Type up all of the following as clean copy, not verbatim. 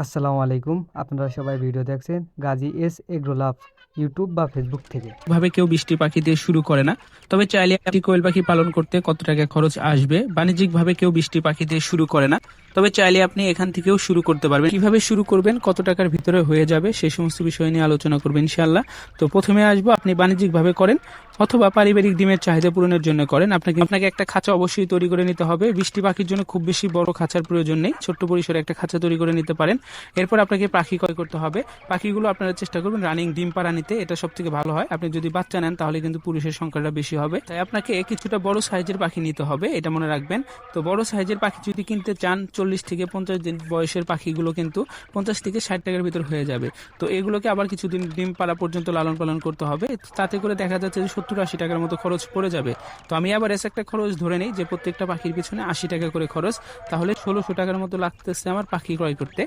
আসসালামু আলাইকুম। আপনারা সবাই ভিডিও দেখছেন গাজী এস এগ্রো লাভ ইউটিউব বা ফেসবুক থেকে। ভাবে কেউ বৃষ্টি পাখি দিয়ে শুরু করে না। তবে চাইলে একটি কোয়েল পাখি পালন করতে কত টাকা খরচ আসবে, বাণিজ্যিক ভাবে কেউ বৃষ্টি পাখি দিয়ে শুরু করে না। তবে চাইলে আপনি এখান থেকেও শুরু করতে পারবেন। কিভাবে শুরু করবেন, কত টাকার ভিতরে হয়ে যাবে, সেই সমস্ত বিষয় নিয়ে আলোচনা করবেন ইনশাআল্লাহ। তো প্রথমে আসবো, আপনি বাণিজ্যিক ভাবে করেন অথবা পারিবারিক ডিমের চাহিদা পূরণের জন্য করেন, আপনাকে আপনাকে একটা খাঁচা অবশ্যই তৈরি করে নিতে হবে। বৃষ্টি পাখির জন্য খুব বেশি বড় খাঁচার প্রয়োজন নেই, ছোট্ট পরিসরে একটা খাঁচা তৈরি করে নিতে পারেন। এরপর আপনাকে পাখি ক্রয় করতে হবে। পাখিগুলো আপনারা চেষ্টা করবেন রানিং ডিম পাড়া নিতে, এটা সব থেকে ভালো হয়। আপনি যদি বাচ্চা নেন তাহলে কিন্তু পুরুষের সংখ্যাটা বেশি হবে, তাই আপনাকে কিছুটা বড় সাইজের পাখি নিতে হবে, এটা মনে রাখবেন। তো বড় সাইজের পাখি যদি কিনতে চান, 40 থেকে 50 দিন বয়সের পাখিগুলো কিন্তু 50 থেকে 60 টাকার ভিতর হয়ে যাবে। তো এগুলোকে আবার কিছুদিন ডিম পাড়া পর্যন্ত লালন পালন করতে হবে, তাতে করে দেখা যাচ্ছে যে 70-80 টাকার মতো খরচ পড়ে যাবে। তো আমি আবার এসে একটা খরচ ধরে নেই যে প্রত্যেকটা পাখির পিছনে 80 টাকা করে খরচ, তাহলে 1600 টাকার মতো লাগতেছে আমার পাখি ক্রয় করতে।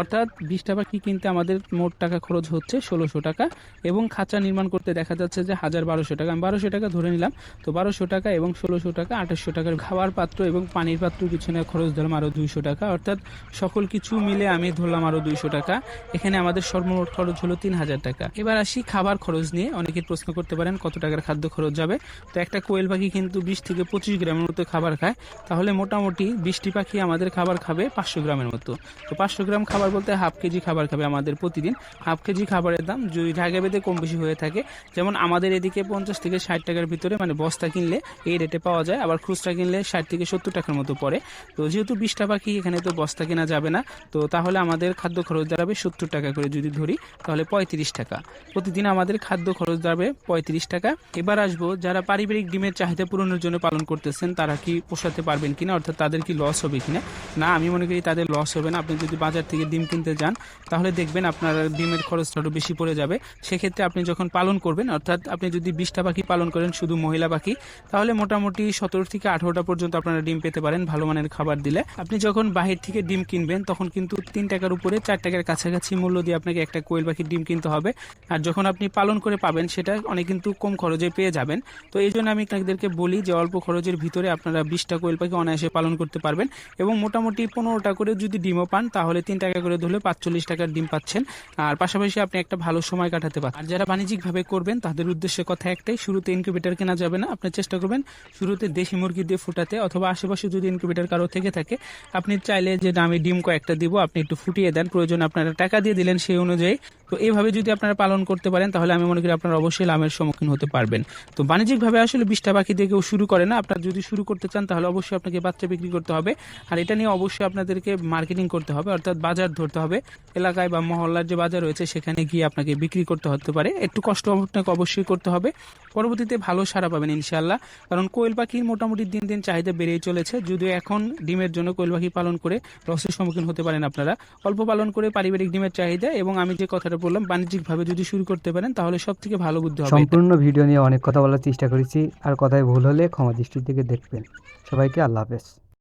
অর্থাৎ 20টা পাখি কিনতে আমাদের মোট টাকা খরচ হচ্ছে 1600 টাকা, এবং খাঁচা নির্মাণ করতে দেখা যাচ্ছে যে 1200 টাকা, আমি 1200 টাকা ধরে নিলাম। তো 1200 টাকা এবং 1600 টাকা, 2800 টাকার খাবার পাত্র এবং পানির পাত্র পিছনে খরচ ধরলাম আরও 200 টাকা, অর্থাৎ সকল কিছু মিলে আমি ধরলাম আরও 200 টাকা। এখানে আমাদের সর্বমোট খরচ হলো 3000 টাকা। এবার আসি খাবার খরচ নিয়ে। অনেকে প্রশ্ন করতে পারেন কত টাকার খাদ্য খরচ যাবে। তো একটা কোয়েল পাখি কিন্তু 20 থেকে 25 গ্রামের মতো খাবার খায়, তাহলে মোটামুটি 20টি পাখি আমাদের খাবার খাবে 500 গ্রামের মতো। তো 500 গ্রাম খাবার বলতে হাফ কেজি খাবার খাবে আমাদের প্রতিদিন। হাফ কেজি খাবারের দাম যদি জায়গা ভেদে কম বেশি হয়ে থাকে, যেমন আমাদের এদিকে 50 থেকে 60 টাকার ভিতরে, মানে বস্তা কিনলে এই রেটে পাওয়া যায়, আবার খুচরা কিনলে 60 থেকে 70 টাকার মতো পড়ে। তো যেহেতু 20টা পাখি, এখানে তো বস্তা কেনা যাবে না, তো তাহলে আমাদের খাদ্য খরচ দাঁড়াবে 70 টাকা করে যদি ধরি, তাহলে 35 টাকা প্রতিদিন আমাদের খাদ্য খরচ দাঁড়াবে 35 টাকা। এবার আসবো, যারা পারিবারিক ডিমের চাহিদা পূরণের জন্য পালন করতেছেন তারা কি পোষাতে পারবেন কিনা, অর্থাৎ তাদের কি লস হবে কিনা। না, আমি মনে করি তাদের লস হবে না। আপনি যদি বাজার থেকে ডিম কিনতে যান তাহলে দেখবেন আপনার ডিমের খরচটা আরও বেশি পড়ে যাবে। সেক্ষেত্রে আপনি যখন পালন করবেন, অর্থাৎ আপনি যদি 20টা পাখি পালন করেন শুধু মহিলা পাখি, তাহলে মোটামুটি 17 থেকে 18টা পর্যন্ত আপনারা ডিম পেতে পারেন ভালো মানের খাবার দিলে। আপনি যখন বাহির থেকে ডিম কিনবেন তখন কিন্তু 3 টাকার উপরে 4 টাকার কাছাকাছি মূল্য দিয়ে আপনাকে একটা কোয়েল পাখির ডিম কিনতে হবে। আর যখন আপনি পালন করে পাবেন সেটা অনেক কিন্তু কম খরচে পেয়ে যাবেন। তো এই জন্য আমি আপনাদেরকে বলি যে অল্প খরচের ভিতরে আপনারা 20টা কোয়েল পাখি অনায়াসে পালন করতে পারবেন, এবং মোটামুটি 15টা করে যদি ডিমও পান তাহলে 3 টাকা করে ধরলে 45 টাকার ডিম পাচ্ছেন। আর পাশাপাশি আপনি একটা ভালো সময় কাটাতে পারেন। আর যারা বাণিজ্যিকভাবে করবেন তাদের উদ্দেশ্যে কথা একটাই, শুরুতে ইনকিউবেটর কেনা যাবে না। আপনি চেষ্টা করবেন শুরুতে দেশি মুরগি দিয়ে ফুটাতে, অথবা আশেপাশে যদি ইনকিউবেটর কারো থেকে থাকে আপনি চাইলে যে আমি ডিম কয়েকটা দিব, আপনি একটু ফুটিয়ে দেন, প্রয়োজন আপনারা টাকা দিয়ে দিলেন সেই অনুযায়ী। তো এইভাবে যদি আপনারা পালন করতে পারেন তাহলে আমি মনে করি আপনারা অবশ্যই লাভের সম্মুখীন হতে পারবেন। তো বাণিজ্যিকভাবে আসলে 20টা পাখি দিয়ে কেউ শুরু করে না। আপনারা যদি শুরু করতে চান তাহলে অবশ্যই আপনাকে বাচ্চা বিক্রি করতে হবে, আর এটা নিয়ে অবশ্যই আপনাদেরকে মার্কেটিং করতে হবে, অর্থাৎ বাজার ধরতে হবে। এলাকায় বা মহল্লার যে বাজার রয়েছে সেখানে গিয়ে আপনাকে বিক্রি করতে হতে পারে, একটু কষ্ট আপনাকে অবশ্যই করতে হবে। পরবর্তীতে ভালো সাড়া পাবেন ইনশাআল্লাহ, কারণ কোয়েল পাখির মোটামুটি দিন দিন চাহিদা বেড়েই চলেছে। যদিও এখন ডিমের জন্য কোয়েল পাখি পালন করে লসের সম্মুখীন হতে পারেন আপনারা, অল্প পালন করে পারিবারিক ডিমের চাহিদা, এবং আমি যে কথাটা বললাম বাণিজ্যিকভাবে যদি শুরু করতে পারেন তাহলে সব থেকে ভালো বুদ্ধি হবে। সম্পূর্ণ ভিডিও নিয়ে অনেক কথা বলার চেষ্টা করেছি, আর কথায় ভুল হলে ক্ষমা দৃষ্টির দিকে দেখবেন। সবাইকে আল্লাহ হাফেজ।